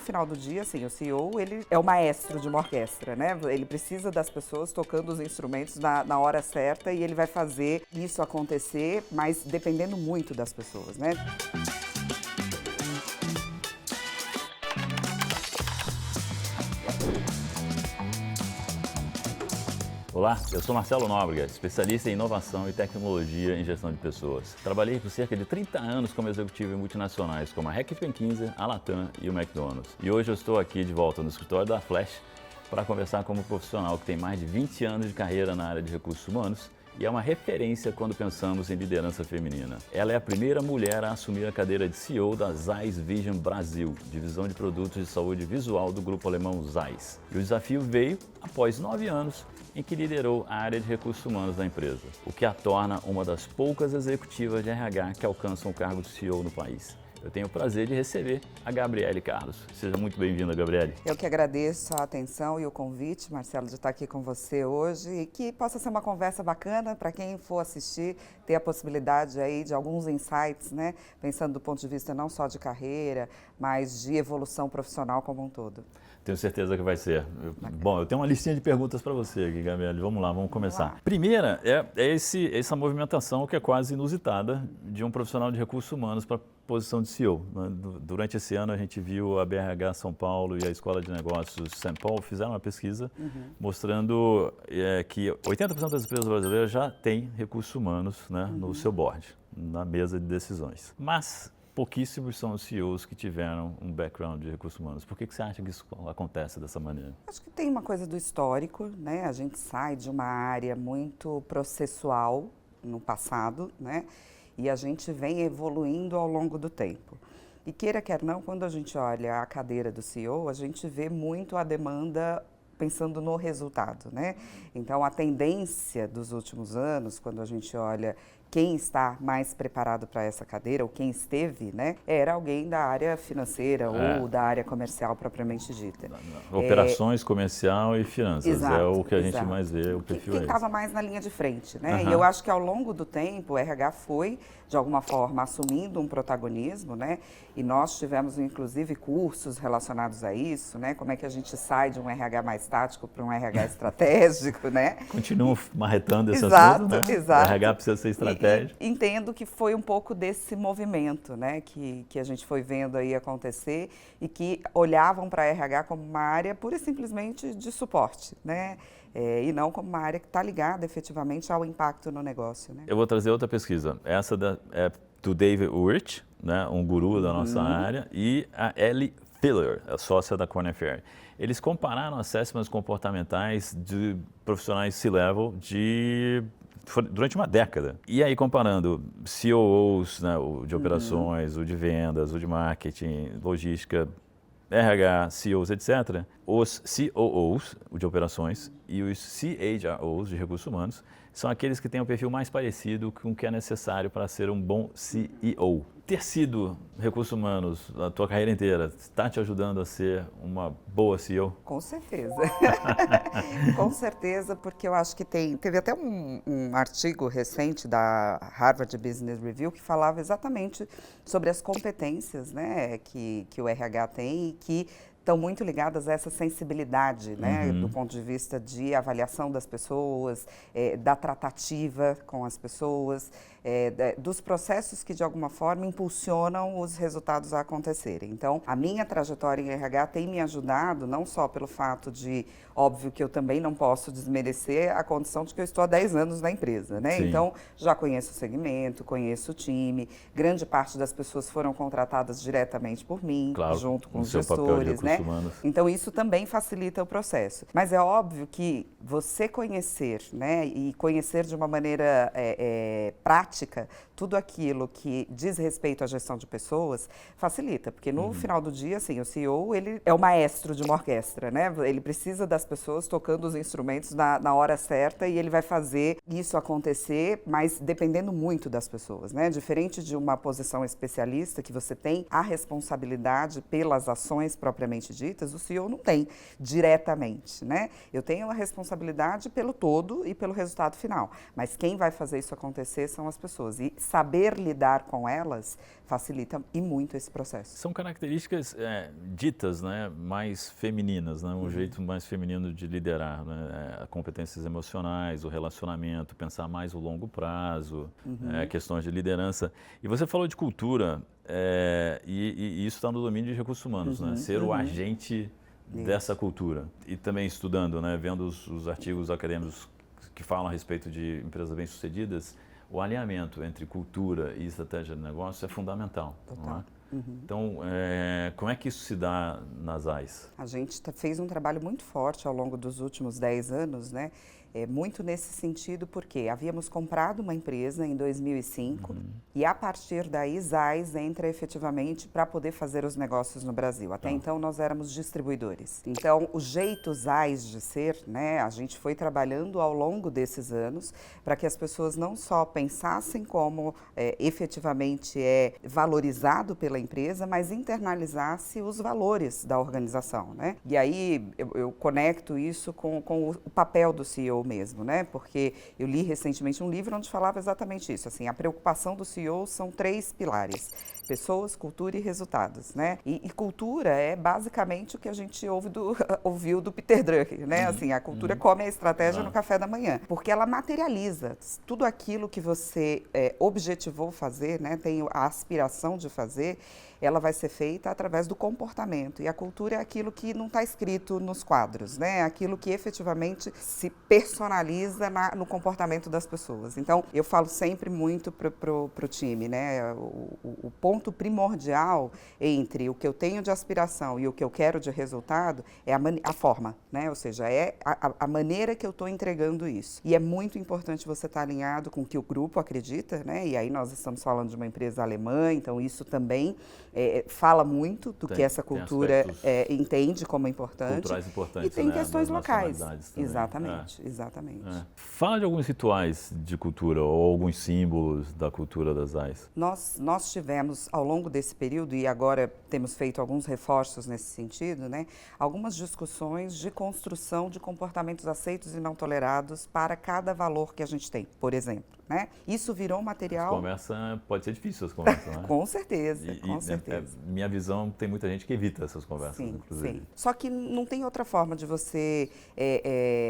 final do dia, assim, o CEO, ele é o maestro de uma orquestra, né? Ele precisa das pessoas tocando os instrumentos na hora certa e ele vai fazer isso acontecer, mas dependendo muito das pessoas, né? Olá, eu sou Marcelo Nóbrega, especialista em inovação e tecnologia em gestão de pessoas. Trabalhei por cerca de 30 anos como executivo em multinacionais como a Reckitt Benckiser, a Latam e o McDonald's. E hoje eu estou aqui de volta no escritório da Flash para conversar com um profissional que tem mais de 20 anos de carreira na área de recursos humanos e é uma referência quando pensamos em liderança feminina. Ela é a primeira mulher a assumir a cadeira de CEO da Zeiss Vision Brasil, divisão de produtos de saúde visual do grupo alemão Zeiss. E o desafio veio após 9 anos em que liderou a área de recursos humanos da empresa, o que a torna uma das poucas executivas de RH que alcançam o cargo de CEO no país. Eu tenho o prazer de receber a Gabriele Carlos. Seja muito bem-vinda, Gabriele. Eu que agradeço a atenção e o convite, Marcelo, de estar aqui com você hoje e que possa ser uma conversa bacana para quem for assistir, ter a possibilidade aí de alguns insights, né? Pensando do ponto de vista não só de carreira, mas de evolução profissional como um todo. Tenho certeza que vai ser. Bom, eu tenho uma listinha de perguntas para você aqui, Gabriele. Vamos lá, vamos começar. Primeira essa movimentação que é quase inusitada de um profissional de recursos humanos para a posição de CEO. Durante esse ano a gente viu a BRH São Paulo e a Escola de Negócios São Paulo fizeram uma pesquisa mostrando que 80% das empresas brasileiras já têm recursos humanos, né, no seu board, na mesa de decisões. Mas pouquíssimos são os CEOs que tiveram um background de recursos humanos. Por que você acha que isso acontece dessa maneira? Acho que tem uma coisa do histórico, né? A gente sai de uma área muito processual no passado, né? E a gente vem evoluindo ao longo do tempo. E queira quer não, quando a gente olha a cadeira do CEO, a gente vê muito a demanda pensando no resultado, né? Então, a tendência dos últimos anos, quando a gente olha quem está mais preparado para essa cadeira, ou quem esteve, né, era alguém da área financeira ou da área comercial propriamente dita. Operações, comercial e finanças, exato, é o que a gente exato. mais vê, o perfil Quem é estava esse. mais na linha de frente, né? E eu acho que ao longo do tempo o RH foi, de alguma forma, assumindo um protagonismo, né? E nós tivemos, inclusive, cursos relacionados a isso, né? Como é que a gente sai de um RH mais tático para um RH estratégico, né? Continuo marretando esse exato, assunto, né? Exato. O RH precisa ser estratégico. Entendo que foi um pouco desse movimento, né? Que a gente foi vendo aí acontecer e que olhavam para a RH como uma área pura e simplesmente de suporte, né? E não como uma área que está ligada efetivamente ao impacto no negócio, né? Eu vou trazer outra pesquisa. Essa é do David Urich, né, um guru da nossa área, e a Ellie Filler, a sócia da Korn Ferry. Eles compararam assessments comportamentais de profissionais C-level durante uma década. E aí, comparando COOs, né, o de operações, o de vendas, o de marketing, logística, RH, CEOs, etc., os COOs, o de operações, e os CHROs, de recursos humanos, são aqueles que têm um perfil mais parecido com o que é necessário para ser um bom CEO. Ter sido recursos humanos a tua carreira inteira está te ajudando a ser uma boa CEO? Com certeza. Com certeza, porque eu acho que teve até um artigo recente da Harvard Business Review que falava exatamente sobre as competências, né, que o RH tem e que estão muito ligadas a essa sensibilidade, né, do ponto de vista de avaliação das pessoas, da tratativa com as pessoas, dos processos que, de alguma forma, impulsionam os resultados a acontecerem. Então, a minha trajetória em RH tem me ajudado, não só pelo fato de, óbvio que eu também não posso desmerecer a condição de que eu estou há 10 anos na empresa, né? Sim. Então, já conheço o segmento, conheço o time, grande parte das pessoas foram contratadas diretamente por mim, claro, junto com os seu papel de gestores, né? humanos. Então, isso também facilita o processo. Mas é óbvio que você conhecer, né, e conhecer de uma maneira prática tudo aquilo que diz respeito à gestão de pessoas, facilita. Porque no final do dia, assim, o CEO, ele é o maestro de uma orquestra, né? Ele precisa das pessoas tocando os instrumentos na hora certa e ele vai fazer isso acontecer, mas dependendo muito das pessoas, né? Diferente de uma posição especialista, que você tem a responsabilidade pelas ações propriamente ditas, o CEO não tem diretamente, né? Eu tenho a responsabilidade pelo todo e pelo resultado final, mas quem vai fazer isso acontecer são as pessoas. E saber lidar com elas facilita e muito esse processo. São características ditas, né, mais femininas, né, um jeito mais feminino de liderar, né, competências emocionais, o relacionamento, pensar mais o longo prazo, questões de liderança. E você falou de cultura, e isso está no domínio de recursos humanos, né, ser o agente dessa cultura. E também estudando, né, vendo os artigos acadêmicos que falam a respeito de empresas bem-sucedidas, o alinhamento entre cultura e estratégia de negócio é fundamental. Não é? Então, como é que isso se dá nas AIS? A gente fez um trabalho muito forte ao longo dos últimos 10 anos, né? Muito nesse sentido, porque havíamos comprado uma empresa em 2005 e a partir daí ZAIS entra efetivamente para poder fazer os negócios no Brasil. Até então nós éramos distribuidores. Então o jeito ZAIS de ser, né, a gente foi trabalhando ao longo desses anos para que as pessoas não só pensassem como efetivamente é valorizado pela empresa, mas internalizasse os valores da organização, né? E aí eu conecto isso com o papel do CEO mesmo, né? Porque eu li recentemente um livro onde falava exatamente isso, assim, a preocupação do CEO são 3 pilares: pessoas, cultura e resultados, né? E cultura é basicamente o que a gente ouviu do Peter Drucker, né? Assim, a cultura come a estratégia no café da manhã, porque ela materializa tudo aquilo que você objetivou fazer, né? Tem a aspiração de fazer, ela vai ser feita através do comportamento. E a cultura é aquilo que não está escrito nos quadros, né? Aquilo que efetivamente se personaliza no comportamento das pessoas. Então, eu falo sempre muito pro time, né? O ponto primordial entre o que eu tenho de aspiração e o que eu quero de resultado é a forma, né? Ou seja, é a maneira que eu estou entregando isso. E é muito importante você estar alinhado com o que o grupo acredita, né? E aí nós estamos falando de uma empresa alemã, então isso também fala muito do que essa cultura entende como importante. Culturais importantes, e tem questões locais. Também. Exatamente. Fala de alguns rituais de cultura ou alguns símbolos da cultura das AIS. Nós tivemos, ao longo desse período, e agora temos feito alguns reforços nesse sentido, né, algumas discussões de construção de comportamentos aceitos e não tolerados para cada valor que a gente tem, por exemplo. Né? Isso virou material... Conversa pode ser difícil, as conversas, né? Com certeza, com certeza. Minha visão, tem muita gente que evita essas conversas, sim, inclusive. Sim. Só que não tem outra forma de você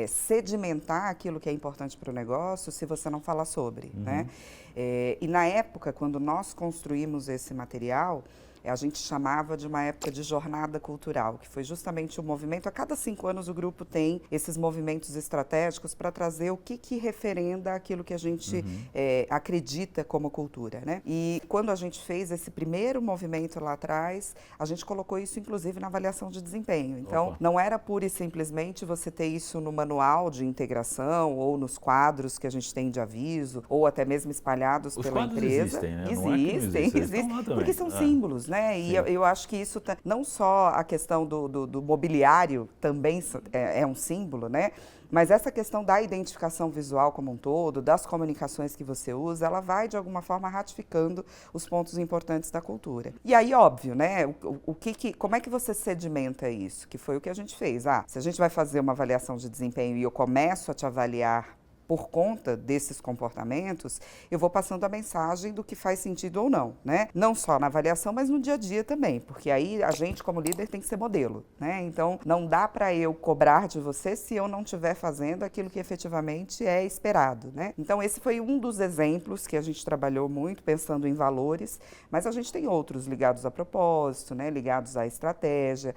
sedimentar aquilo que é importante para o negócio se você não falar sobre, né? E na época, quando nós construímos esse material, a gente chamava de uma época de jornada cultural, que foi justamente o movimento. A cada 5 anos o grupo tem esses movimentos estratégicos para trazer o que referenda aquilo que a gente acredita como cultura, né? E quando a gente fez esse primeiro movimento lá atrás, a gente colocou isso inclusive na avaliação de desempenho. Então, não era pura e simplesmente você ter isso no manual de integração ou nos quadros que a gente tem de aviso, ou até mesmo espalhados pela empresa. Existem, né? Existem, porque são símbolos, né? E eu acho que isso, não só a questão do mobiliário também é um símbolo, né? Mas essa questão da identificação visual como um todo, das comunicações que você usa, ela vai, de alguma forma, ratificando os pontos importantes da cultura. E aí, óbvio, né? Como é que você sedimenta isso? Que foi o que a gente fez. Se a gente vai fazer uma avaliação de desempenho e eu começo a te avaliar por conta desses comportamentos, eu vou passando a mensagem do que faz sentido ou não, né? Não só na avaliação, mas no dia a dia também, porque aí a gente, como líder, tem que ser modelo, né? Então, não dá para eu cobrar de você se eu não estiver fazendo aquilo que efetivamente é esperado, né? Então, esse foi um dos exemplos que a gente trabalhou muito, pensando em valores, mas a gente tem outros ligados a propósito, né? Ligados à estratégia,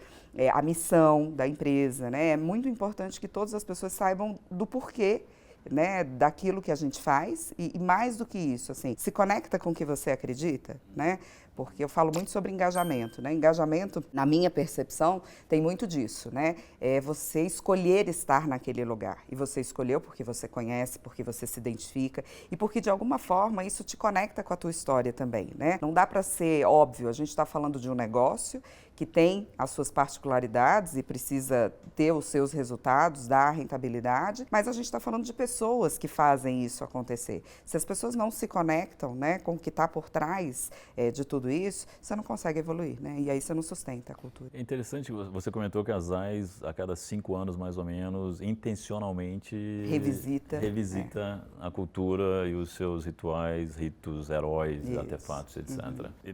à missão da empresa, né? É muito importante que todas as pessoas saibam do porquê, né, daquilo que a gente faz e mais do que isso, assim, se conecta com o que você acredita, né? Porque eu falo muito sobre engajamento, né? Engajamento, na minha percepção, tem muito disso, né? É você escolher estar naquele lugar. E você escolheu porque você conhece, porque você se identifica e porque, de alguma forma, isso te conecta com a tua história também, né? Não dá para ser óbvio, a gente está falando de um negócio que tem as suas particularidades e precisa ter os seus resultados, dar rentabilidade, mas a gente está falando de pessoas que fazem isso acontecer. Se as pessoas não se conectam, né, com o que está por trás de tudo tudo isso, você não consegue evoluir, né? E aí você não sustenta a cultura. É interessante, você comentou que a ZAIS, a cada 5 anos mais ou menos, intencionalmente revisita a cultura e os seus rituais, ritos, heróis, artefatos, etc.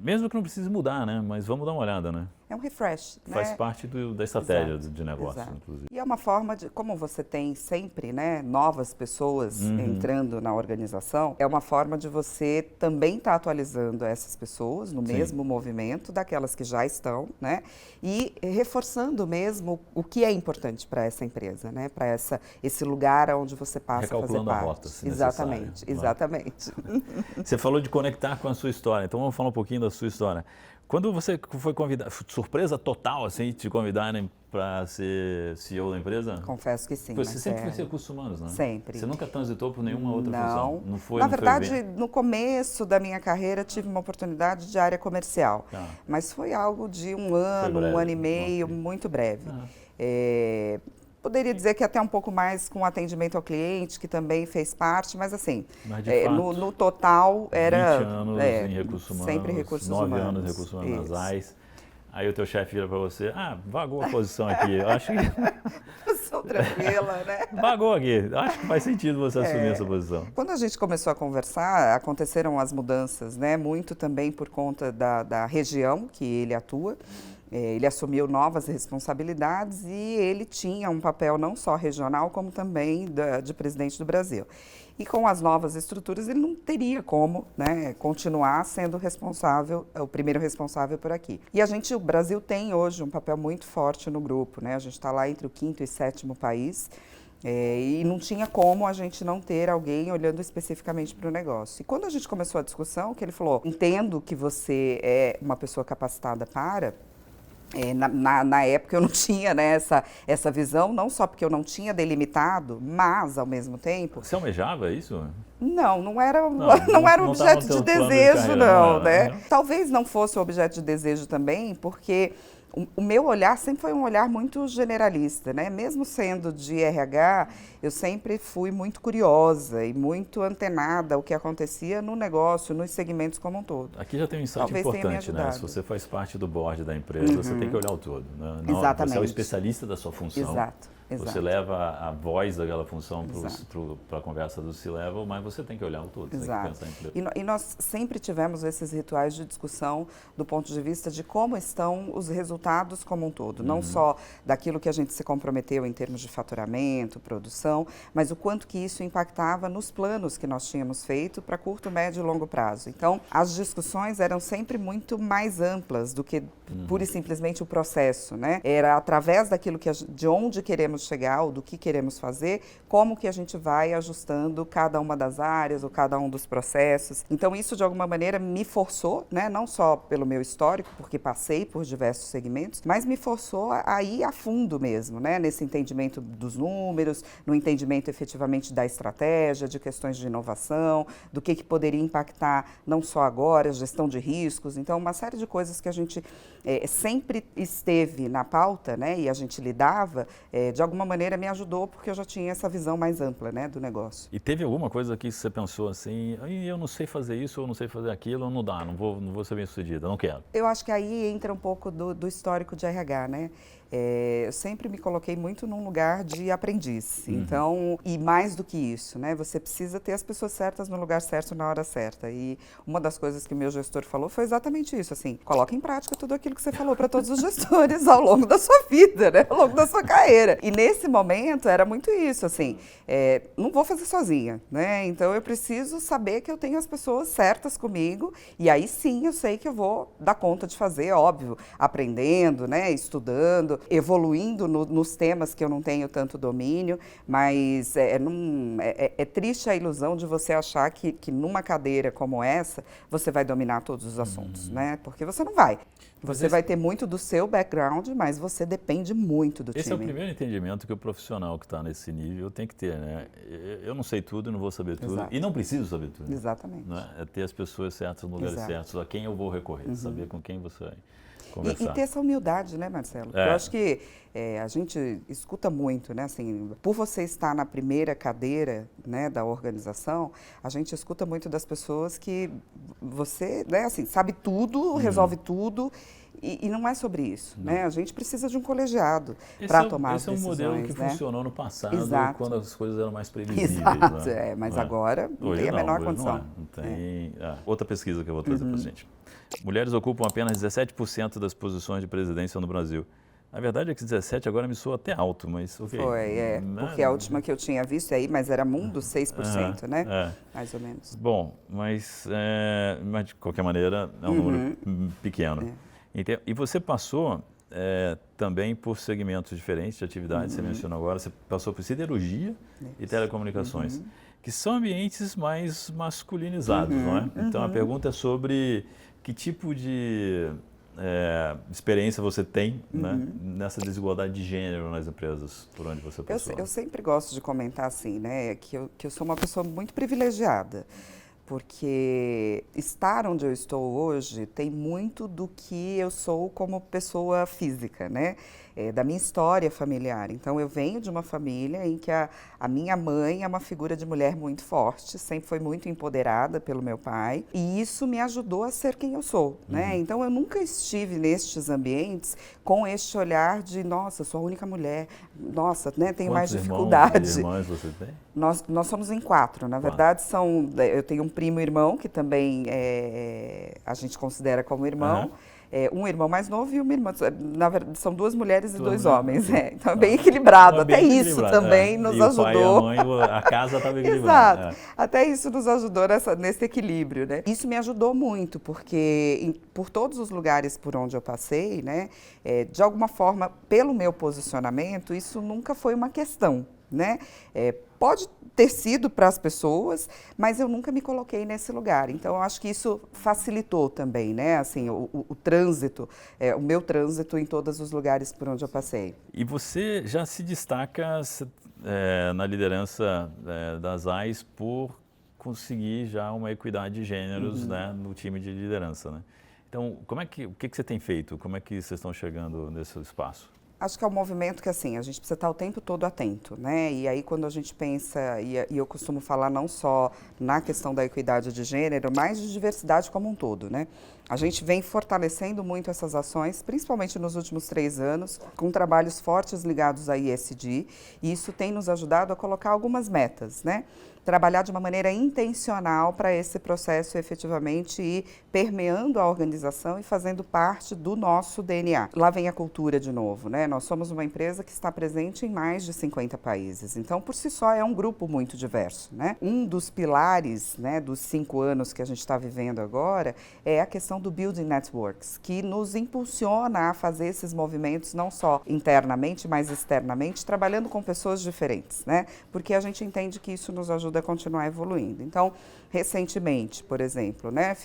Mesmo que não precise mudar, né? Mas vamos dar uma olhada, né? É um refresh, né? Faz parte da estratégia de negócio, inclusive. E é uma forma de, como você tem sempre, né, novas pessoas entrando na organização, é uma forma de você também estar atualizando essas pessoas no mesmo movimento daquelas que já estão, né, e reforçando mesmo o que é importante para essa empresa, né, para esse lugar onde você passa a fazer parte. Recalculando a rota, se exatamente, necessário. exatamente. Você falou de conectar com a sua história, então vamos falar um pouquinho da sua história. Quando você foi convidado, surpresa total, assim, te convidarem para ser CEO da empresa? Confesso que sim. Você sempre foi ser recursos humanos, né? Sempre. Você nunca transitou por nenhuma outra função? Não foi. Na verdade, no começo da minha carreira, tive uma oportunidade de área comercial. Mas foi algo de um ano e meio, muito breve. Poderia dizer que até um pouco mais com atendimento ao cliente, que também fez parte, mas assim, mas de fato, no total era 20 anos em recursos humanos, sempre recursos 9 humanos. anos em recursos humanos nas AIS. Aí o teu chefe vira para você, vagou a posição aqui, eu acho que... Posição tranquila, né? Vagou aqui, acho que faz sentido você assumir essa posição. Quando a gente começou a conversar, aconteceram as mudanças, né? Muito também por conta da região que ele atua. Ele assumiu novas responsabilidades e ele tinha um papel não só regional, como também de presidente do Brasil. E com as novas estruturas, ele não teria como, né, continuar sendo o primeiro responsável por aqui. E o Brasil tem hoje um papel muito forte no grupo, né? A gente está lá entre o 5º e 7º país. E não tinha como a gente não ter alguém olhando especificamente para o negócio. E quando a gente começou a discussão, que ele falou, entendo que você é uma pessoa capacitada para... Na época eu não tinha, né, essa visão, não só porque eu não tinha delimitado, mas ao mesmo tempo... Você almejava isso? Não era objeto de desejo, não, né? Talvez não fosse o objeto de desejo também, porque o meu olhar sempre foi um olhar muito generalista, né? Mesmo sendo de RH, eu sempre fui muito curiosa e muito antenada ao que acontecia no negócio, nos segmentos como um todo. Aqui já tem um insight importante, né? Se você faz parte do board da empresa, você tem que olhar o todo, né? Exatamente. Você é o especialista da sua função. Exato. Você leva a voz daquela função para a conversa do C-Level, mas você tem que olhar o todo. Exato. Tem que pensar E nós sempre tivemos esses rituais de discussão do ponto de vista de como estão os resultados como um todo. Não só daquilo que a gente se comprometeu em termos de faturamento, produção, mas o quanto que isso impactava nos planos que nós tínhamos feito para curto, médio e longo prazo. Então, as discussões eram sempre muito mais amplas do que pura e simplesmente o processo, né? Era através daquilo de onde queremos chegar, ou do que queremos fazer, como que a gente vai ajustando cada uma das áreas ou cada um dos processos. Então isso de alguma maneira me forçou, né, não só pelo meu histórico, porque passei por diversos segmentos, mas me forçou a ir a fundo mesmo, né, nesse entendimento dos números, no entendimento efetivamente da estratégia, de questões de inovação, do que poderia impactar não só agora, a gestão de riscos, então uma série de coisas que a gente sempre esteve na pauta, né, e a gente lidava, de alguma maneira me ajudou, porque eu já tinha essa visão mais ampla, né, do negócio. E teve alguma coisa que você pensou assim, eu não sei fazer isso, eu não sei fazer aquilo, não dá, não vou ser bem sucedida, não quero? Eu acho que aí entra um pouco do histórico de RH, né? Eu sempre me coloquei muito num lugar de aprendiz. Então, e mais do que isso, né? Você precisa ter as pessoas certas no lugar certo na hora certa. E uma das coisas que o meu gestor falou foi exatamente isso, assim, coloca em prática tudo aquilo que você falou para todos os gestores ao longo da sua vida, né? Ao longo da sua carreira. E nesse momento era muito isso, assim, não vou fazer sozinha, né? Então eu preciso saber que eu tenho as pessoas certas comigo e aí sim eu sei que eu vou dar conta de fazer, óbvio, aprendendo, né? Estudando, evoluindo nos temas que eu não tenho tanto domínio, mas é triste a ilusão de você achar que numa cadeira como essa, você vai dominar todos os assuntos, né? Porque você não vai. Você vai ter muito do seu background, mas você depende muito do time. Esse é o primeiro entendimento que o profissional que está nesse nível tem que ter, né? Eu não sei tudo, não vou saber tudo. Exato. E não preciso saber tudo. Exatamente. Né? É ter as pessoas certas nos lugares certos, a quem eu vou recorrer, saber com quem você vai conversar. E ter essa humildade, né, Marcelo? Eu acho que a gente escuta muito, né? Assim, por você estar na primeira cadeira, né, da organização, a gente escuta muito das pessoas que você, né, assim, sabe tudo, resolve tudo. E não é sobre isso, né? A gente precisa de um colegiado para tomar as decisões. Esse é um modelo que né? funcionou no passado, Exato. quando as coisas eram mais previsíveis. Exato, Né? mas agora não Hoje tem a menor hoje condição. Não tem. Outra pesquisa que eu vou trazer para a gente. Mulheres ocupam apenas 17% das posições de presidência no Brasil. A verdade é que 17 agora me soa até alto, mas ok. Porque a última que eu tinha visto aí, mas era mundo 6%, né? Mais ou menos. Bom, mas de qualquer maneira é um número pequeno. E você passou também por segmentos diferentes de atividades, você mencionou agora, você passou por siderurgia e telecomunicações, que são ambientes mais masculinizados, não é? Então a pergunta é sobre que tipo de experiência você tem, né, nessa desigualdade de gênero nas empresas por onde você passou. Eu sempre gosto de comentar assim, né, que eu sou uma pessoa muito privilegiada, porque estar onde eu estou hoje tem muito do que eu sou como pessoa física, né? Da minha história familiar. Então, eu venho de uma família em que a minha mãe é uma figura de mulher muito forte, sempre foi muito empoderada pelo meu pai, e isso me ajudou a ser quem eu sou, né? Então, eu nunca estive nestes ambientes com este olhar de, nossa, sou a única mulher, nossa, né, tenho mais dificuldade. Quantos irmãos você tem? Nós somos em 4, na verdade eu tenho um primo irmão, que também a gente considera como irmão, um irmão mais novo e uma irmã, na verdade são 2 mulheres e 2 homens, então é bem equilibrado, até isso também nos ajudou. O pai e a mãe, a casa estava equilibrada. Exato, até isso nos ajudou nesse equilíbrio, né? Isso me ajudou muito, porque por todos os lugares por onde eu passei, né, de alguma forma, pelo meu posicionamento, isso nunca foi uma questão, né? Pode ter sido para as pessoas, mas eu nunca me coloquei nesse lugar. Então, eu acho que isso facilitou também, né? Assim, o trânsito, o meu trânsito em todos os lugares por onde eu passei. E você já se destaca na liderança das AIs por conseguir já uma equidade de gêneros, né, no time de liderança, né? Então, o que você tem feito? Como é que vocês estão chegando nesse espaço? Acho que é um movimento que, assim, a gente precisa estar o tempo todo atento, né? E aí, quando a gente pensa, e eu costumo falar não só na questão da equidade de gênero, mas de diversidade como um todo, né? A gente vem fortalecendo muito essas ações, principalmente nos últimos 3 anos, com trabalhos fortes ligados à ESG, e isso tem nos ajudado a colocar algumas metas, né? Trabalhar de uma maneira intencional para esse processo efetivamente ir permeando a organização e fazendo parte do nosso DNA. Lá vem a cultura de novo, né? Nós somos uma empresa que está presente em mais de 50 países, então por si só é um grupo muito diverso, né? Um dos pilares, né, dos 5 anos que a gente está vivendo agora é a questão do Building Networks, que nos impulsiona a fazer esses movimentos não só internamente, mas externamente, trabalhando com pessoas diferentes, né? Porque a gente entende que isso nos ajuda a continuar evoluindo. Então, recentemente, por exemplo, né,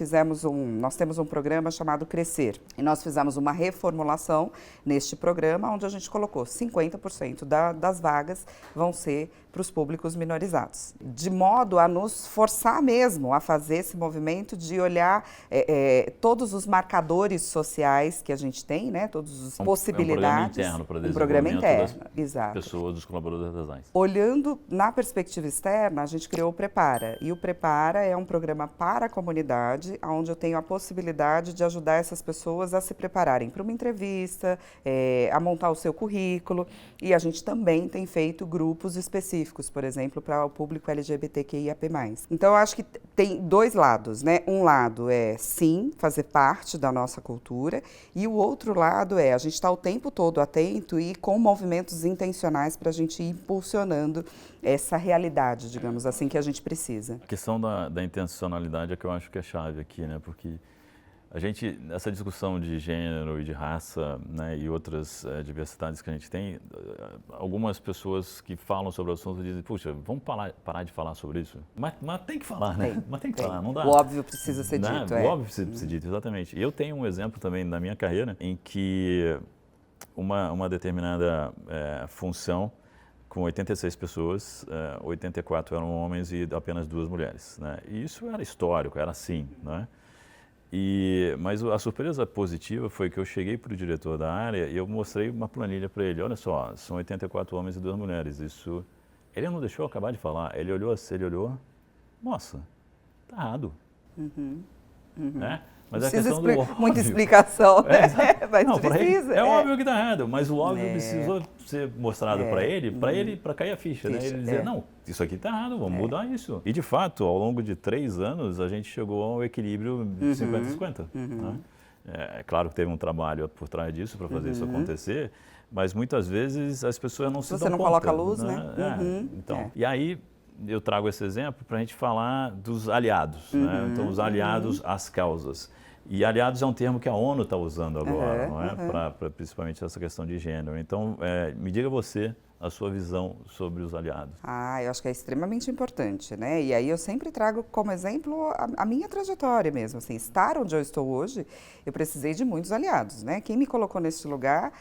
nós temos um programa chamado Crescer, e nós fizemos uma reformulação neste programa, onde a gente colocou 50% das vagas vão ser para os públicos minorizados, de modo a nos forçar mesmo a fazer esse movimento de olhar todos os marcadores sociais que a gente tem, né, todas as possibilidades. Um programa interno para exato. Pessoas, dos colaboradores das AIs. Olhando na perspectiva externa, a gente criou o Prepara, e o Prepara é um programa para a comunidade, onde eu tenho a possibilidade de ajudar essas pessoas a se prepararem para uma entrevista, a montar o seu currículo, e a gente também tem feito grupos específicos, por exemplo, para o público LGBTQIAP+. Então, eu acho que tem 2 lados, né? Um lado é, sim, fazer parte da nossa cultura, e o outro lado é a gente estar o tempo todo atento e com movimentos intencionais para a gente ir impulsionando essa realidade, digamos assim, que a gente precisa. A questão da intencionalidade é que eu acho que é chave aqui, né? Porque essa discussão de gênero e de raça, né, e outras diversidades que a gente tem, algumas pessoas que falam sobre o assunto dizem, puxa, vamos parar de falar sobre isso? Mas tem que falar, né? Mas tem que falar, não dá. O óbvio precisa ser dito. dito. O óbvio precisa ser dito, exatamente. E eu tenho um exemplo também na minha carreira em que uma determinada função, com 86 pessoas, 84 eram homens e apenas 2 mulheres, né? E isso era histórico, era assim, né? Mas a surpresa positiva foi que eu cheguei para o diretor da área e eu mostrei uma planilha para ele. Olha só, são 84 homens e 2 mulheres. Isso, ele não deixou eu acabar de falar. Ele olhou assim, nossa, tá errado. Né? Mas não a questão do óbvio. Muita explicação, mas não, precisa. É óbvio que tá errado, mas o óbvio precisou ser mostrado para ele, para cair a ficha, né? Ele dizer, não, isso aqui tá errado, vamos mudar isso. E de fato, ao longo de 3 anos, a gente chegou ao equilíbrio 50-50. Né? É claro que teve um trabalho por trás disso para fazer isso acontecer, mas muitas vezes as pessoas não se dão conta. Você não coloca a luz, né? Então, e aí eu trago esse exemplo para a gente falar dos aliados, né? Então, os aliados às causas. E aliados é um termo que a ONU está usando agora, não é? Para principalmente essa questão de gênero. Então, me diga você a sua visão sobre os aliados. Eu acho que é extremamente importante, né? E aí eu sempre trago como exemplo a minha trajetória mesmo, assim, estar onde eu estou hoje, eu precisei de muitos aliados, né? Quem me colocou nesse lugar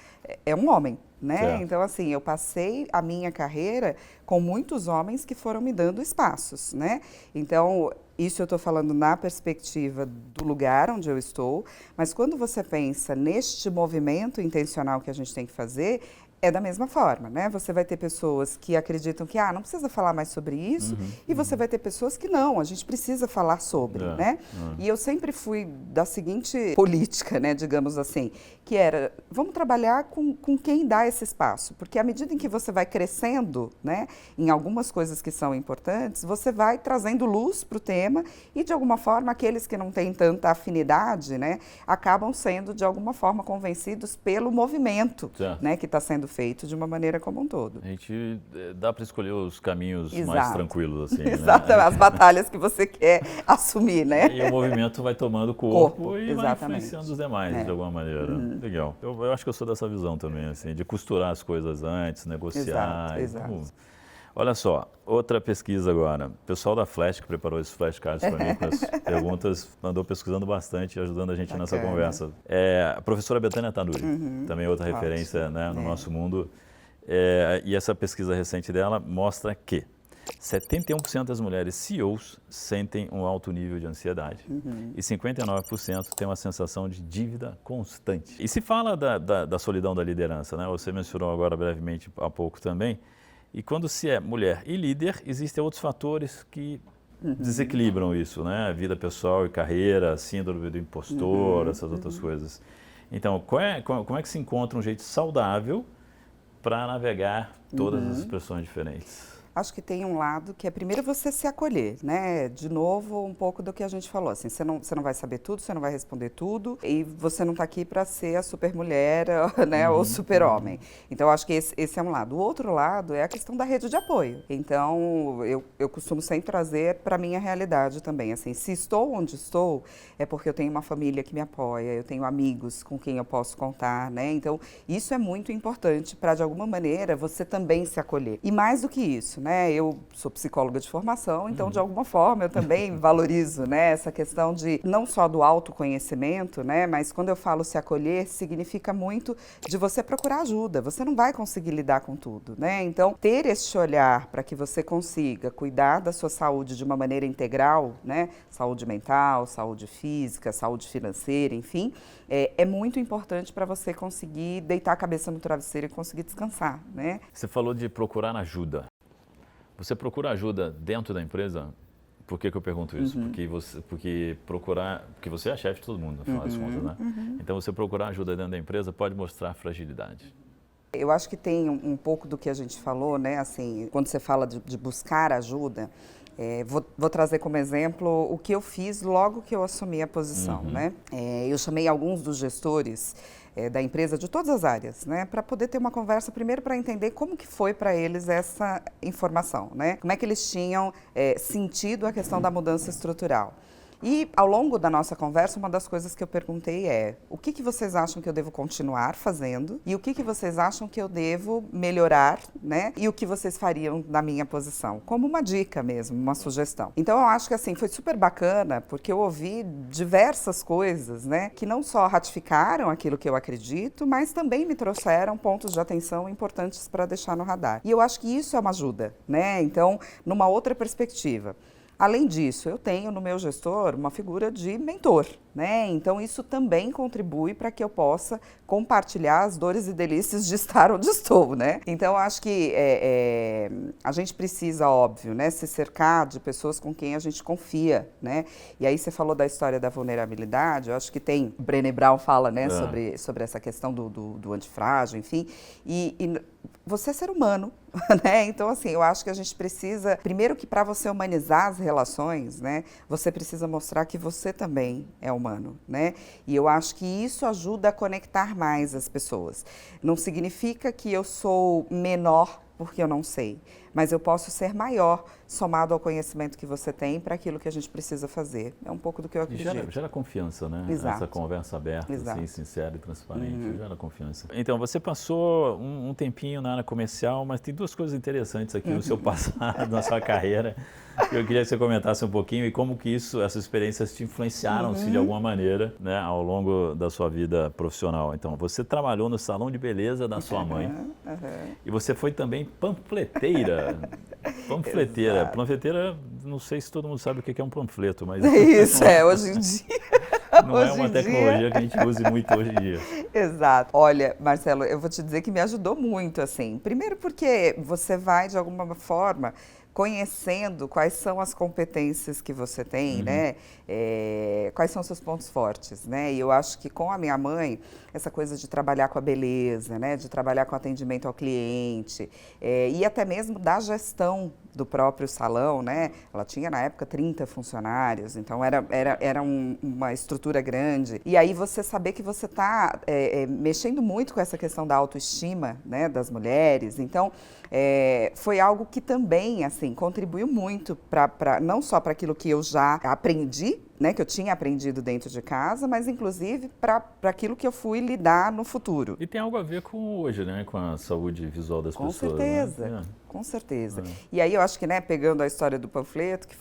é um homem, né? Certo. Então, assim, eu passei a minha carreira com muitos homens que foram me dando espaços, né? Então, isso eu estou falando na perspectiva do lugar onde eu estou, mas quando você pensa neste movimento intencional que a gente tem que fazer, é da mesma forma, né? Você vai ter pessoas que acreditam que não precisa falar mais sobre isso, e você vai ter pessoas que não, a gente precisa falar sobre, né? E eu sempre fui da seguinte política, né, digamos assim, que era, vamos trabalhar com quem dá esse espaço, porque à medida em que você vai crescendo, né, em algumas coisas que são importantes, você vai trazendo luz para o tema e, de alguma forma, aqueles que não têm tanta afinidade, né, acabam sendo, de alguma forma, convencidos pelo movimento, né, que está sendo feito de uma maneira como um todo. A gente dá para escolher os caminhos mais tranquilos, assim. Exato, né? As batalhas que você quer assumir, né? E o movimento vai tomando corpo e vai exatamente. influenciando os demais, de alguma maneira. Legal. Eu acho que eu sou dessa visão também, assim, de costurar as coisas antes, negociar. Exato. Olha só, outra pesquisa agora. O pessoal da Flash, que preparou esses flashcards para mim, com as perguntas, andou pesquisando bastante e ajudando a gente nessa conversa. A professora Betânia Tanuri, também outra referência, né, no nosso mundo. E essa pesquisa recente dela mostra que 71% das mulheres CEOs sentem um alto nível de ansiedade e 59% têm uma sensação de dívida constante. E se fala da solidão da liderança, né? Você mencionou agora brevemente há pouco também. E quando se é mulher e líder, existem outros fatores que desequilibram isso, né? Vida pessoal e carreira, síndrome do impostor, essas outras coisas. Então, como é que se encontra um jeito saudável para navegar todas as expressões diferentes? Acho que tem um lado que é primeiro você se acolher, né? De novo, um pouco do que a gente falou, assim, você não vai saber tudo, você não vai responder tudo e você não está aqui para ser a supermulher, né, ou super-homem. Então, acho que esse é um lado. O outro lado é a questão da rede de apoio. Então, eu costumo sempre trazer para a minha realidade também, assim, se estou onde estou, é porque eu tenho uma família que me apoia, eu tenho amigos com quem eu posso contar, né? Então, isso é muito importante para, de alguma maneira, você também se acolher. E mais do que isso, né? Eu sou psicóloga de formação, então de alguma forma eu também valorizo, né, essa questão de não só do autoconhecimento, né, mas quando eu falo se acolher, significa muito de você procurar ajuda. Você não vai conseguir lidar com tudo, né? Então, ter esse olhar para que você consiga cuidar da sua saúde de uma maneira integral, né? Saúde mental, saúde física, saúde financeira, enfim, é muito importante para você conseguir deitar a cabeça no travesseiro e conseguir descansar, né? Você falou de procurar ajuda. Você procura ajuda dentro da empresa? Por que eu pergunto isso? Porque você é a chefe de todo mundo, no final das contas, né? Então, você procurar ajuda dentro da empresa pode mostrar fragilidade. Eu acho que tem um pouco do que a gente falou, né? Assim, quando você fala de buscar ajuda, vou trazer como exemplo o que eu fiz logo que eu assumi a posição, né? Eu chamei alguns dos gestores da empresa de todas as áreas, né, para poder ter uma conversa primeiro para entender como que foi para eles essa informação, né? Como é que eles tinham sentido a questão da mudança estrutural. E, ao longo da nossa conversa, uma das coisas que eu perguntei é: o que vocês acham que eu devo continuar fazendo e o que vocês acham que eu devo melhorar, né? E o que vocês fariam na minha posição? Como uma dica mesmo, uma sugestão. Então, eu acho que, assim, foi super bacana, porque eu ouvi diversas coisas, né? Que não só ratificaram aquilo que eu acredito, mas também me trouxeram pontos de atenção importantes para deixar no radar. E eu acho que isso é uma ajuda, né? Então, numa outra perspectiva. Além disso, eu tenho no meu gestor uma figura de mentor, né? Então isso também contribui para que eu possa compartilhar as dores e delícias de estar onde estou, né? Então acho que a gente precisa, óbvio, né, se cercar de pessoas com quem a gente confia, né? E aí você falou da história da vulnerabilidade, eu acho que tem, o Brené Brown fala, né, sobre essa questão do antifrágil, enfim, e você é ser humano, né? Então, assim, eu acho que a gente precisa, primeiro que para você humanizar as relações, né, você precisa mostrar que você também é humano, né? E eu acho que isso ajuda a conectar mais as pessoas. Não significa que eu sou menor porque eu não sei, mas eu posso ser maior somado ao conhecimento que você tem para aquilo que a gente precisa fazer. É um pouco do que eu acredito. Gera confiança, né? Exato. Essa conversa aberta, assim, sincera e transparente, gera confiança. Então, você passou um tempinho na área comercial, mas tem duas coisas interessantes aqui no seu passado, na sua carreira. Eu queria que você comentasse um pouquinho e como que essas experiências te influenciaram, se de alguma maneira, né, ao longo da sua vida profissional. Então, você trabalhou no salão de beleza da sua mãe e você foi também panfleteira. Panfleteira. Exato. Panfleteira, não sei se todo mundo sabe o que é um panfleto, mas... Isso, hoje em dia... Não é uma tecnologia que a gente use muito hoje em dia. Exato. Olha, Marcelo, eu vou te dizer que me ajudou muito, assim. Primeiro porque você vai, de alguma forma, conhecendo quais são as competências que você tem, né? Quais são os seus pontos fortes, né? E eu acho que com a minha mãe, essa coisa de trabalhar com a beleza, né? De trabalhar com atendimento ao cliente, e até mesmo da gestão do próprio salão, né? Ela tinha na época 30 funcionários, então era uma estrutura grande. E aí você saber que você está mexendo muito com essa questão da autoestima, né, das mulheres. Então foi algo que também assim contribuiu muito para não só para aquilo que eu já aprendi, né, que eu tinha aprendido dentro de casa, mas inclusive para aquilo que eu fui lidar no futuro. E tem algo a ver com hoje, né, com a saúde visual das pessoas. Com certeza, né? com certeza. E aí eu acho que, né, pegando a história do panfleto, que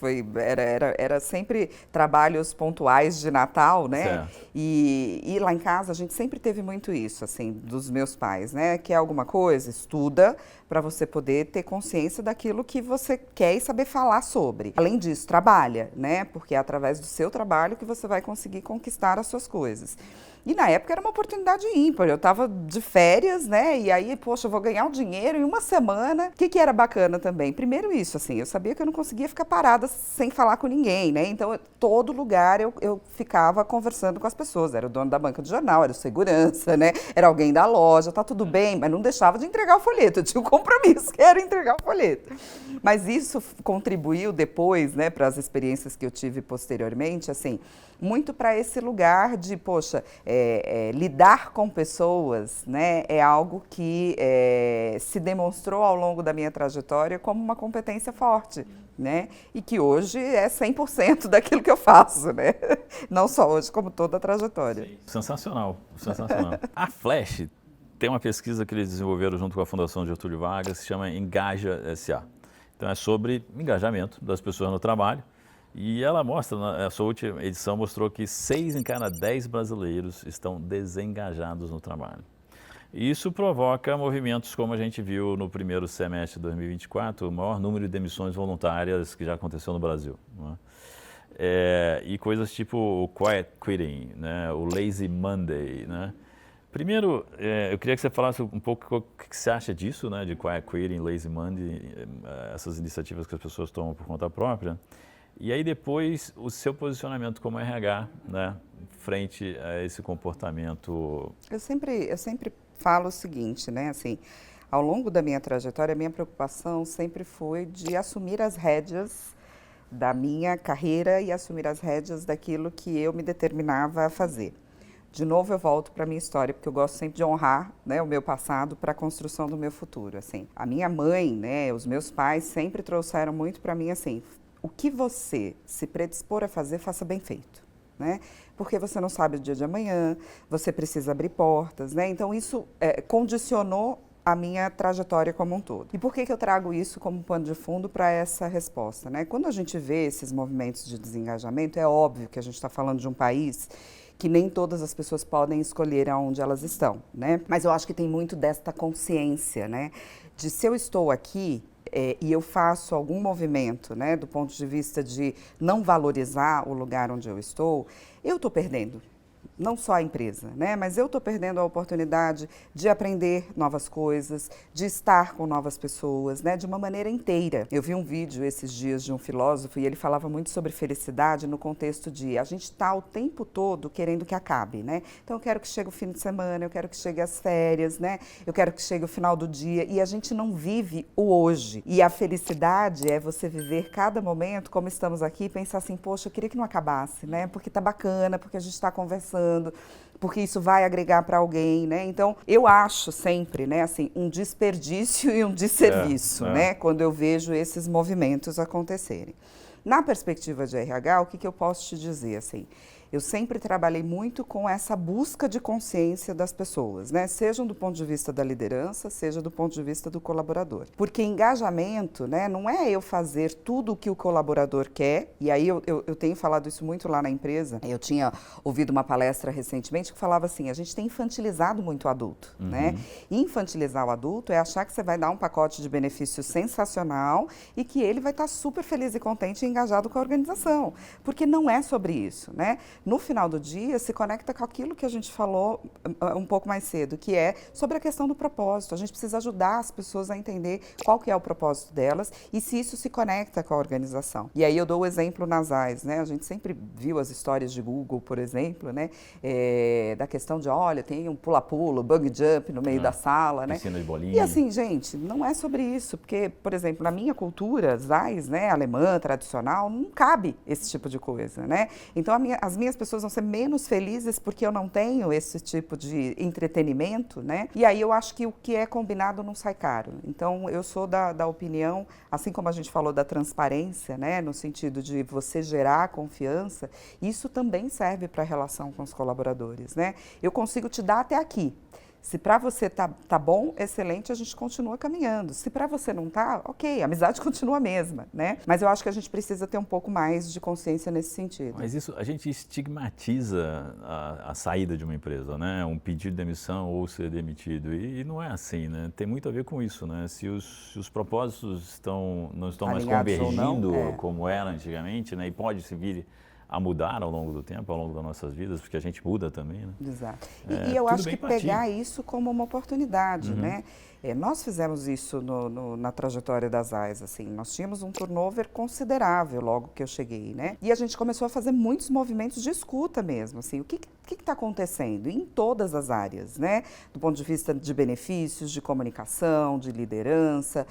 era sempre trabalhos pontuais de Natal, né? E lá em casa a gente sempre teve muito isso, assim, dos meus pais, né? Quer alguma coisa? Estuda para você poder ter consciência daquilo que você quer e saber falar sobre. Além disso, trabalha, né? Porque é através do seu trabalho que você vai conseguir conquistar as suas coisas. E na época era uma oportunidade ímpar, eu estava de férias, né, e aí, poxa, eu vou ganhar um dinheiro em uma semana. O que era bacana também? Primeiro isso, assim, eu sabia que eu não conseguia ficar parada sem falar com ninguém, né, então todo lugar eu ficava conversando com as pessoas, era o dono da banca de jornal, era o segurança, né, era alguém da loja, tá tudo bem, mas não deixava de entregar o folheto, eu tinha um compromisso que era entregar o folheto. Mas isso contribuiu depois, né, para as experiências que eu tive posteriormente, assim, muito para esse lugar de, poxa, lidar com pessoas, né, é algo que se demonstrou ao longo da minha trajetória como uma competência forte, né, e que hoje é 100% daquilo que eu faço, né, não só hoje, como toda a trajetória. Sensacional, sensacional. A Flash tem uma pesquisa que eles desenvolveram junto com a Fundação Getúlio Vargas, que se chama Engaja S.A. Então é sobre engajamento das pessoas no trabalho. E ela mostra, a sua última edição mostrou que 6 em cada 10 brasileiros estão desengajados no trabalho. E isso provoca movimentos como a gente viu no primeiro semestre de 2024, o maior número de demissões voluntárias que já aconteceu no Brasil. Não é? E coisas tipo o quiet quitting, né? O lazy Monday, né? Primeiro, eu queria que você falasse um pouco o que você acha disso, né? De quiet quitting, lazy Monday, essas iniciativas que as pessoas tomam por conta própria. E aí depois o seu posicionamento como RH, né, frente a esse comportamento. Eu sempre falo o seguinte, né, assim, ao longo da minha trajetória, a minha preocupação sempre foi de assumir as rédeas da minha carreira e assumir as rédeas daquilo que eu me determinava a fazer. De novo eu volto para a minha história, porque eu gosto sempre de honrar, né, o meu passado para a construção do meu futuro, assim. A minha mãe, né, os meus pais sempre trouxeram muito para mim, assim, o que você se predispor a fazer, faça bem feito, né? Porque você não sabe o dia de amanhã, você precisa abrir portas, né? Então isso condicionou a minha trajetória como um todo. E por que eu trago isso como pano de fundo para essa resposta, né? Quando a gente vê esses movimentos de desengajamento, é óbvio que a gente está falando de um país que nem todas as pessoas podem escolher aonde elas estão, né? Mas eu acho que tem muito desta consciência, né? De se eu estou aqui, e eu faço algum movimento, né, do ponto de vista de não valorizar o lugar onde eu estou perdendo. Não só a empresa, né? Mas eu estou perdendo a oportunidade de aprender novas coisas, de estar com novas pessoas, né? De uma maneira inteira. Eu vi um vídeo esses dias de um filósofo e ele falava muito sobre felicidade no contexto de a gente está o tempo todo querendo que acabe, né? Então eu quero que chegue o fim de semana, eu quero que chegue as férias, né? Eu quero que chegue o final do dia e a gente não vive o hoje. E a felicidade é você viver cada momento, como estamos aqui, e pensar assim, poxa, eu queria que não acabasse, né? Porque tá bacana, porque a gente está conversando, porque isso vai agregar para alguém, né? Então, eu acho sempre, né, assim, um desperdício e um desserviço, né, quando eu vejo esses movimentos acontecerem. Na perspectiva de RH, o que eu posso te dizer, assim? Eu sempre trabalhei muito com essa busca de consciência das pessoas, né? Seja do ponto de vista da liderança, seja do ponto de vista do colaborador. Porque engajamento, né, não é eu fazer tudo o que o colaborador quer, e aí eu tenho falado isso muito lá na empresa. Eu tinha ouvido uma palestra recentemente que falava assim, a gente tem infantilizado muito o adulto, né? E infantilizar o adulto é achar que você vai dar um pacote de benefícios sensacional e que ele vai estar super feliz e contente e engajado com a organização. Porque não é sobre isso, né? No final do dia, se conecta com aquilo que a gente falou um pouco mais cedo, que é sobre a questão do propósito. A gente precisa ajudar as pessoas a entender qual que é o propósito delas e se isso se conecta com a organização. E aí eu dou o exemplo nas AIS, né? A gente sempre viu as histórias de Google, por exemplo, né? Da questão de, olha, tem um pula-pula, bug jump no meio da sala, né? Piscina de bolinha. E assim, gente, não é sobre isso, porque, por exemplo, na minha cultura, AIS, né, alemã, tradicional, não cabe esse tipo de coisa, né? Então, as minhas pessoas vão ser menos felizes porque eu não tenho esse tipo de entretenimento, né? E aí eu acho que o que é combinado não sai caro. Então, eu sou da opinião, assim como a gente falou da transparência, né? No sentido de você gerar confiança, isso também serve para a relação com os colaboradores, né? Eu consigo te dar até aqui. Se para você tá bom, excelente, a gente continua caminhando. Se para você não tá, ok, a amizade continua a mesma, né? Mas eu acho que a gente precisa ter um pouco mais de consciência nesse sentido. Mas isso, a gente estigmatiza a saída de uma empresa, né? Um pedido de demissão ou ser demitido. E não é assim, né? Tem muito a ver com isso, né? Se os propósitos não estão mais convergindo como era antigamente, né? E pode se vir a mudar ao longo do tempo, ao longo das nossas vidas, porque a gente muda também, né? Exato. E eu acho que pegar isso como uma oportunidade, né? Nós fizemos isso na trajetória das AIS, assim, nós tínhamos um turnover considerável logo que eu cheguei, né? E a gente começou a fazer muitos movimentos de escuta mesmo, assim, o que está acontecendo em todas as áreas, né? Do ponto de vista de benefícios, de comunicação, de liderança,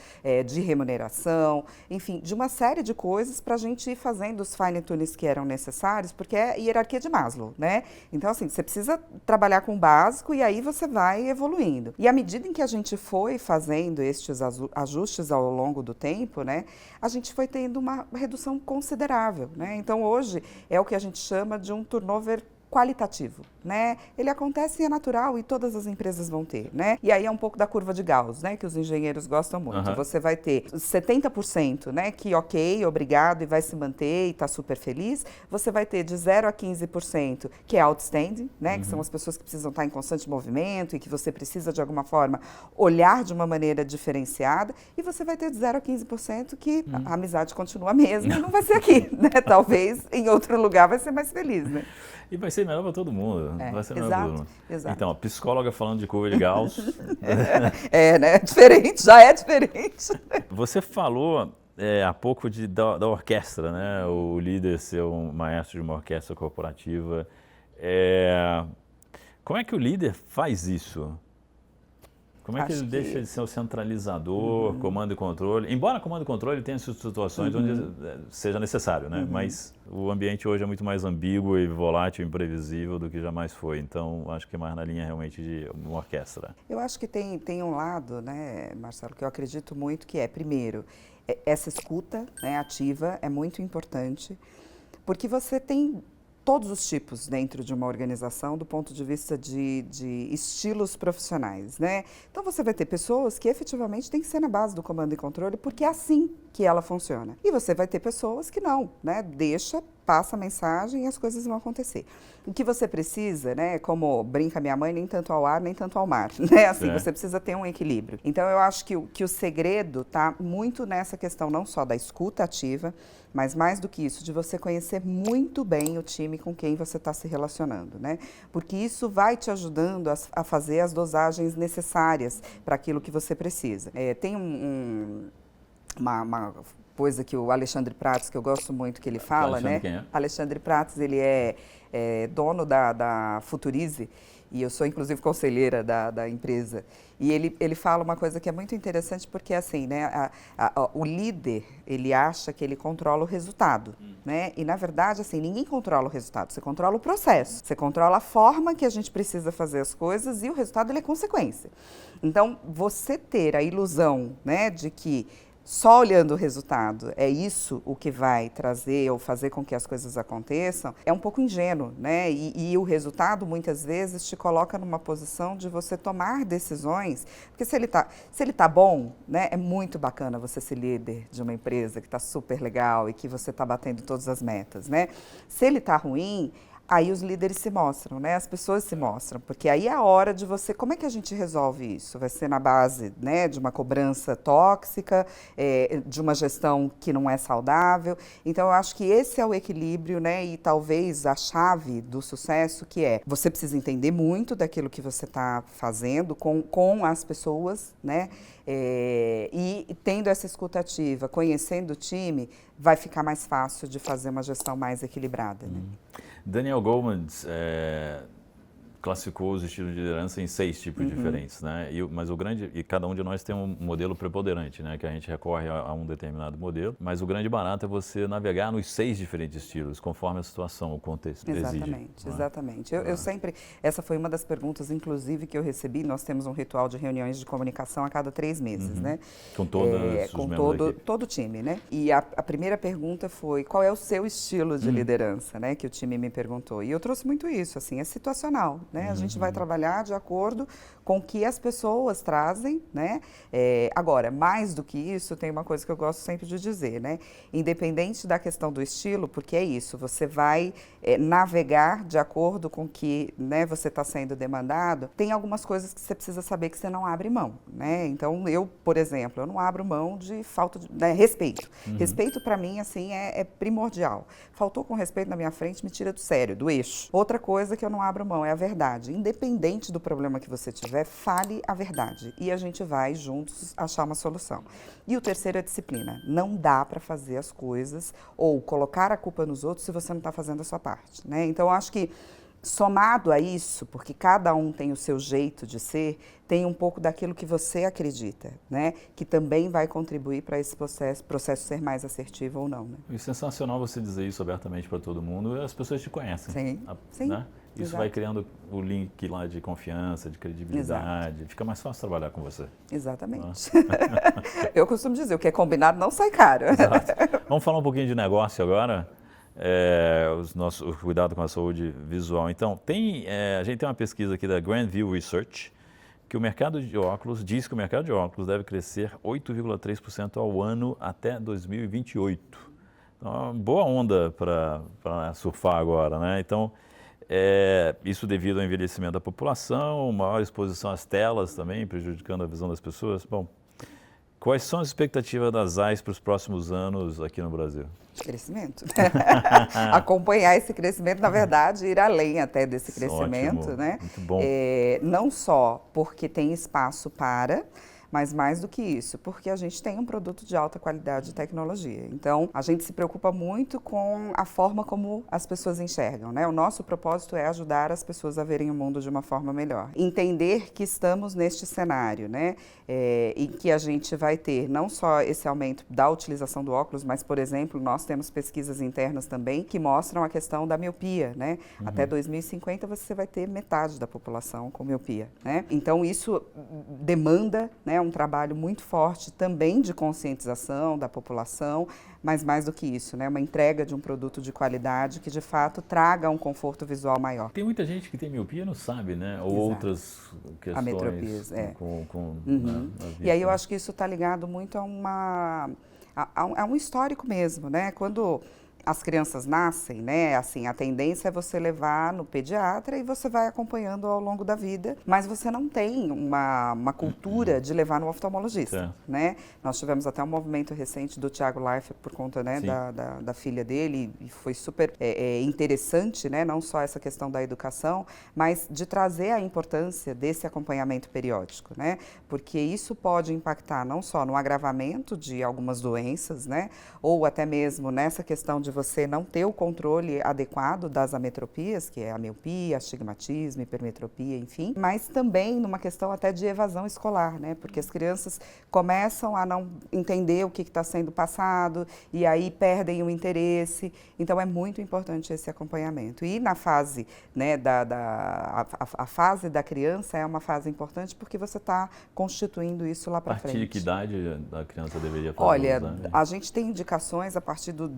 de remuneração, enfim, de uma série de coisas para a gente ir fazendo os fine-tunes que eram necessários, porque é hierarquia de Maslow, né? Então, assim, você precisa trabalhar com o básico e aí você vai evoluindo. E à medida em que a gente foi fazendo estes ajustes ao longo do tempo, né, a gente foi tendo uma redução considerável, né? Então, hoje é o que a gente chama de um turnover qualitativo, né? Ele acontece e é natural e todas as empresas vão ter, né? E aí é um pouco da curva de Gauss, né? Que os engenheiros gostam muito. Você vai ter 70%, né? Que ok, obrigado e vai se manter e está super feliz. Você vai ter de 0 a 15% que é outstanding, né? Que são as pessoas que precisam estar em constante movimento e que você precisa de alguma forma olhar de uma maneira diferenciada. E você vai ter de 0 a 15% que a amizade continua a mesma e não vai ser aqui, né? Talvez em outro lugar vai ser mais feliz, né? E vai ser melhor para todo mundo. Vai ser melhor para todo mundo. Exato. Então, psicóloga falando de curva de Gauss. Né? Diferente, já é diferente. Você falou há pouco da orquestra, né? O líder ser um maestro de uma orquestra corporativa. Como é que o líder faz isso? Como é que ele deixa de ser o centralizador, comando e controle? Embora comando e controle tenha suas situações onde seja necessário, né? Mas o ambiente hoje é muito mais ambíguo e volátil, imprevisível do que jamais foi. Então, acho que é mais na linha realmente de uma orquestra. Eu acho que tem um lado, né, Marcelo, que eu acredito muito que primeiro, essa escuta, né, ativa é muito importante, porque você tem todos os tipos dentro de uma organização do ponto de vista de estilos profissionais, né? Então você vai ter pessoas que efetivamente têm que ser na base do comando e controle porque é assim que ela funciona. E você vai ter pessoas que não, né? Deixa passa a mensagem e as coisas vão acontecer. O que você precisa, né, como brinca minha mãe, nem tanto ao ar, nem tanto ao mar, né? Assim, você precisa ter um equilíbrio. Então, eu acho que o segredo está muito nessa questão não só da escuta ativa, mas mais do que isso, de você conhecer muito bem o time com quem você está se relacionando, né? Porque isso vai te ajudando a fazer as dosagens necessárias para aquilo que você precisa. Tem uma coisa que o Alexandre Prates, que eu gosto muito, que ele fala, Alexandre, né? quem é? Alexandre Prates, ele é dono da Futurize, e eu sou, inclusive, conselheira da empresa. E ele fala uma coisa que é muito interessante, porque, assim, né, o líder, ele acha que ele controla o resultado, né? E, na verdade, assim, ninguém controla o resultado, você controla o processo, você controla a forma que a gente precisa fazer as coisas e o resultado, ele é consequência. Então, você ter a ilusão, né, de que só olhando o resultado é isso o que vai trazer ou fazer com que as coisas aconteçam, é um pouco ingênuo, né? E o resultado, muitas vezes, te coloca numa posição de você tomar decisões, porque se ele tá bom, né, é muito bacana você ser líder de uma empresa que está super legal e que você está batendo todas as metas, né? Se ele tá ruim, aí os líderes se mostram, né? As pessoas se mostram, porque aí é a hora de você... Como é que a gente resolve isso? Vai ser na base, né, de uma cobrança tóxica, de uma gestão que não é saudável. Então, eu acho que esse é o equilíbrio, né? E talvez a chave do sucesso, que é você precisa entender muito daquilo que você está fazendo com as pessoas, né? E tendo essa escuta ativa, conhecendo o time, vai ficar mais fácil de fazer uma gestão mais equilibrada, né? Daniel Goleman classificou os estilos de liderança em 6 tipos diferentes, né? Mas cada um de nós tem um modelo preponderante, né? Que a gente recorre a um determinado modelo, mas o grande barato é você navegar nos 6 diferentes estilos, conforme a situação, o contexto Exatamente, exige. exatamente. Eu sempre, essa foi uma das perguntas, inclusive, que eu recebi. Nós temos um ritual de reuniões de comunicação a cada 3 meses, né? Com todos os com membros da equipe. todo o time, né? E a primeira pergunta foi, qual é o seu estilo de liderança, né? Que o time me perguntou. E eu trouxe muito isso, assim, é situacional, né? A gente vai trabalhar de acordo com o que as pessoas trazem, né? Agora, mais do que isso, tem uma coisa que eu gosto sempre de dizer, né? Independente da questão do estilo, porque é isso, você vai navegar de acordo com o que, né, você está sendo demandado, tem algumas coisas que você precisa saber que você não abre mão, né? Então, eu, por exemplo, eu não abro mão de falta de respeito. Respeito, para mim, assim, é primordial. Faltou com respeito na minha frente, me tira do sério, do eixo. Outra coisa que eu não abro mão é a verdade. Independente do problema que você tiver, fale a verdade. E a gente vai juntos achar uma solução. E o terceiro é a disciplina. Não dá para fazer as coisas ou colocar a culpa nos outros se você não está fazendo a sua parte, né? Então, eu acho que somado a isso, porque cada um tem o seu jeito de ser, tem um pouco daquilo que você acredita, né? Que também vai contribuir para esse processo ser mais assertivo ou não, né? E sensacional você dizer isso abertamente para todo mundo, e as pessoas te conhecem. Sim, sim. Né? Isso vai criando o link lá de confiança, de credibilidade. Exato. Fi mais fácil trabalhar com você. Exatamente. Eu costumo dizer, o que é combinado não sai caro. Exato. Vamos falar um pouquinho de negócio agora. O cuidado com a saúde visual. Então, a gente tem uma pesquisa aqui da Grandview Research, que o mercado de óculos diz que o mercado de óculos deve crescer 8,3% ao ano até 2028. Então, é uma boa onda para surfar agora, né? Então, isso devido ao envelhecimento da população, maior exposição às telas também, prejudicando a visão das pessoas. Bom, quais são as expectativas das AIS para os próximos anos aqui no Brasil? Crescimento. Acompanhar esse crescimento, na verdade, ir além até desse crescimento, ótimo, né? Muito bom. Não só porque tem espaço para, mas mais do que isso, porque a gente tem um produto de alta qualidade de tecnologia. Então, a gente se preocupa muito com a forma como as pessoas enxergam, né? O nosso propósito é ajudar as pessoas a verem o mundo de uma forma melhor. Entender que estamos neste cenário, né? Em que a gente vai ter não só esse aumento da utilização do óculos, mas, por exemplo, nós temos pesquisas internas também que mostram a questão da miopia, né? Até 2050 você vai ter metade da população com miopia, né? Então, isso demanda, né, um trabalho muito forte também de conscientização da população, mas mais do que isso, né, uma entrega de um produto de qualidade que de fato traga um conforto visual maior. Tem muita gente que tem miopia e não sabe, né? Ou Exato. outras questões. Ametropias, na E aí eu acho que isso está ligado muito a um histórico mesmo, né? Quando as crianças nascem, né? Assim, a tendência é você levar no pediatra e você vai acompanhando ao longo da vida, mas você não tem uma cultura de levar no oftalmologista, né? Nós tivemos até um movimento recente do Thiago Leifert por conta, né, da filha dele, e foi super interessante, né? Não só essa questão da educação, mas de trazer a importância desse acompanhamento periódico, né? Porque isso pode impactar não só no agravamento de algumas doenças, né? Ou até mesmo nessa questão de você não ter o controle adequado das ametropias, que é a miopia, astigmatismo, hipermetropia, enfim, mas também numa questão até de evasão escolar, né? Porque as crianças começam a não entender o que está sendo passado e aí perdem o interesse. Então é muito importante esse acompanhamento. E na fase, né, a fase da criança é uma fase importante porque você está constituindo isso lá para frente. A partir de que idade a criança deveria fazer? Olha, a gente tem indicações a partir do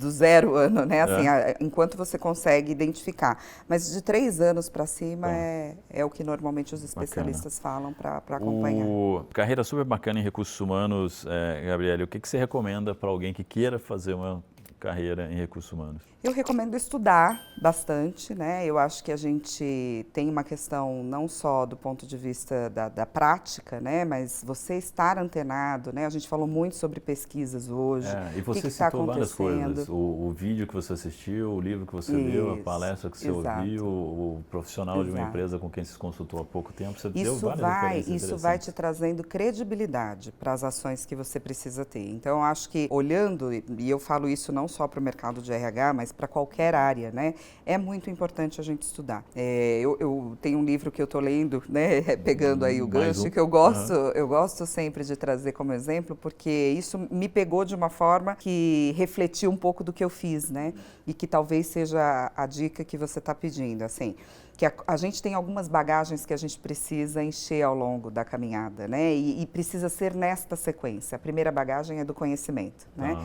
0 ano, né? Assim, enquanto você consegue identificar. Mas de 3 anos para cima é o que normalmente os especialistas falam para acompanhar. Carreira super bacana em recursos humanos, Gabriele. O que você recomenda para alguém que queira fazer uma carreira em recursos humanos? Eu recomendo estudar bastante, né? Eu acho que a gente tem uma questão não só do ponto de vista da prática, né? Mas você estar antenado, né? A gente falou muito sobre pesquisas hoje. E você citou várias coisas. O vídeo que você assistiu, o livro que você leu, a palestra que você ouviu, o profissional de uma empresa com quem se consultou há pouco tempo. Você deu várias referências. Isso vai te trazendo credibilidade para as ações que você precisa ter. Então, eu acho que olhando, e eu falo isso não só para o mercado de RH, mas para qualquer área, né? É muito importante a gente estudar. Eu tenho um livro que eu estou lendo, né? Pegando aí o gancho, que eu gosto sempre de trazer como exemplo, porque isso me pegou de uma forma que refletiu um pouco do que eu fiz, né? E que talvez seja a dica que você está pedindo, assim. Que a gente tem algumas bagagens que a gente precisa encher ao longo da caminhada, né? E precisa ser nesta sequência. A primeira bagagem é do conhecimento, né?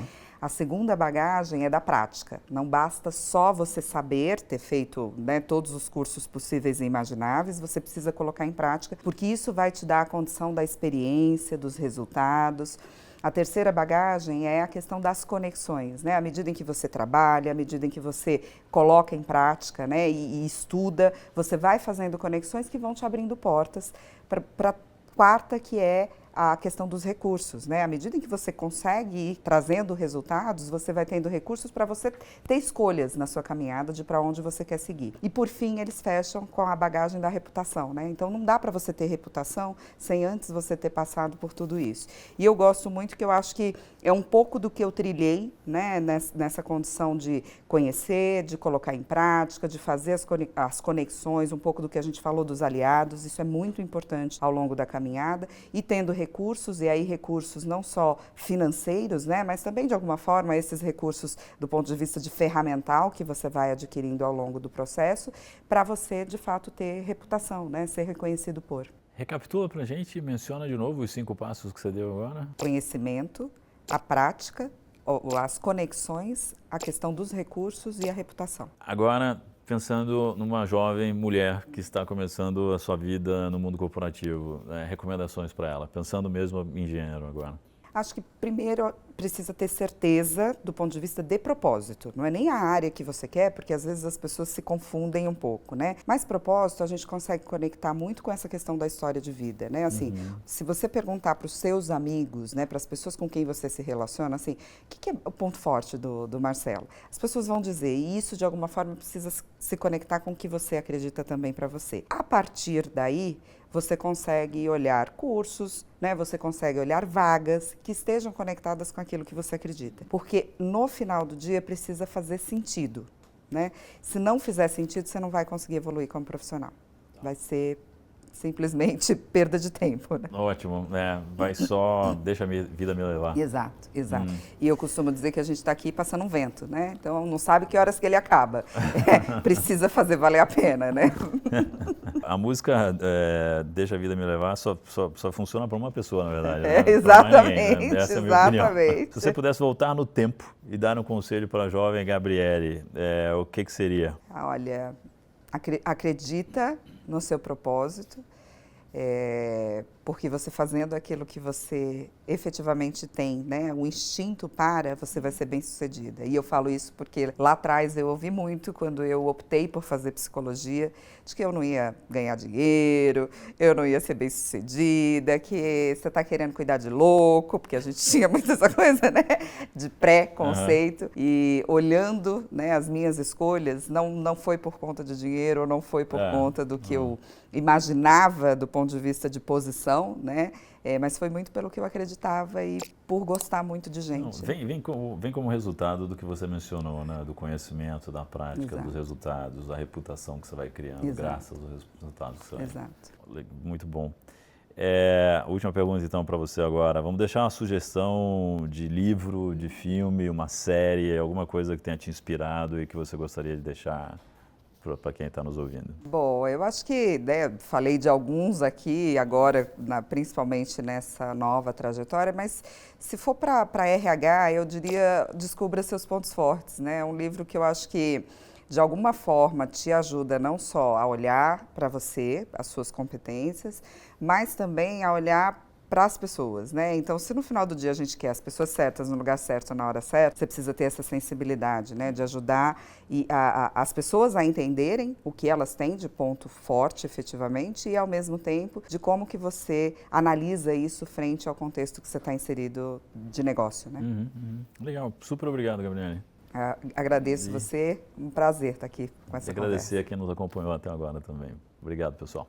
A segunda bagagem é da prática. Não basta só você saber, ter feito, né, todos os cursos possíveis e imagináveis, você precisa colocar em prática, porque isso vai te dar a condição da experiência, dos resultados. A terceira bagagem é a questão das conexões, né? À medida em que você trabalha, à medida em que você coloca em prática, né, e estuda, você vai fazendo conexões que vão te abrindo portas para a quarta, que é a questão dos recursos, né? À medida em que você consegue ir trazendo resultados, você vai tendo recursos para você ter escolhas na sua caminhada de para onde você quer seguir. E por fim, eles fecham com a bagagem da reputação, né? Então não dá para você ter reputação sem antes você ter passado por tudo isso. E eu gosto muito, que eu acho que é um pouco do que eu trilhei, né, nessa condição de conhecer, de colocar em prática, de fazer as conexões, um pouco do que a gente falou dos aliados. Isso é muito importante ao longo da caminhada, e tendo recursos, e aí recursos não só financeiros, né, mas também de alguma forma esses recursos do ponto de vista de ferramental que você vai adquirindo ao longo do processo, para você de fato ter reputação, né, ser reconhecido por. Recapitula pra gente e menciona de novo os 5 passos que você deu agora. Conhecimento, a prática, as conexões, a questão dos recursos e a reputação. Agora, pensando numa jovem mulher que está começando a sua vida no mundo corporativo, recomendações para ela, pensando mesmo em gênero agora. Acho que primeiro precisa ter certeza do ponto de vista de propósito. Não é nem a área que você quer, porque às vezes as pessoas se confundem um pouco, né? Mas propósito a gente consegue conectar muito com essa questão da história de vida, né? Assim, se você perguntar para os seus amigos, né, para as pessoas com quem você se relaciona, assim, o que é o ponto forte do Marcelo? As pessoas vão dizer, e isso de alguma forma precisa se conectar com o que você acredita também para você. A partir daí, você consegue olhar cursos, né? Você consegue olhar vagas que estejam conectadas com aquilo que você acredita. Porque no final do dia precisa fazer sentido, né? Se não fizer sentido, você não vai conseguir evoluir como profissional. Vai ser simplesmente perda de tempo, né? Ótimo, vai só, deixa a vida me levar. Exato, exato. E eu costumo dizer que a gente está aqui passando um vento, né? Então não sabe que horas que ele acaba. Precisa fazer valer a pena, né? A música Deixa a Vida Me Levar só funciona para uma pessoa, na verdade. Exatamente, ninguém, né? Essa é a minha opinião. Se você pudesse voltar no tempo e dar um conselho para a jovem Gabriele, o que seria? Olha, acredita no seu propósito, Porque você fazendo aquilo que você efetivamente tem, né, o instinto para, você vai ser bem-sucedida. E eu falo isso porque lá atrás eu ouvi muito, quando eu optei por fazer psicologia, de que eu não ia ganhar dinheiro, eu não ia ser bem-sucedida, que você está querendo cuidar de louco, porque a gente tinha muito essa coisa, né, de pré-conceito. E olhando, né, as minhas escolhas, não foi por conta de dinheiro, ou não foi por conta do que eu imaginava do ponto de vista de posição, né? Mas foi muito pelo que eu acreditava e por gostar muito de gente. Não, vem como resultado do que você mencionou, né? Do conhecimento, da prática, Exato. dos resultados, da reputação que você vai criando, Exato. graças aos resultados que você vai. Exato. Muito bom. Última pergunta então para você agora. Vamos deixar uma sugestão de livro, de filme, uma série, alguma coisa que tenha te inspirado e que você gostaria de deixar para quem está nos ouvindo. Bom, eu acho que, né, falei de alguns aqui agora, principalmente nessa nova trajetória, mas se for para RH, eu diria Descubra Seus Pontos Fortes, né? É um livro que eu acho que, de alguma forma, te ajuda não só a olhar para você, as suas competências, mas também a olhar para as pessoas, né? Então, se no final do dia a gente quer as pessoas certas no lugar certo, na hora certa, você precisa ter essa sensibilidade, né? De ajudar as pessoas a entenderem o que elas têm de ponto forte, efetivamente, e ao mesmo tempo de como que você analisa isso frente ao contexto que você está inserido de negócio, né? Legal, super obrigado, Gabriele. Agradeço você, um prazer estar aqui com essa conversa. Agradecer a quem nos acompanhou até agora também. Obrigado, pessoal.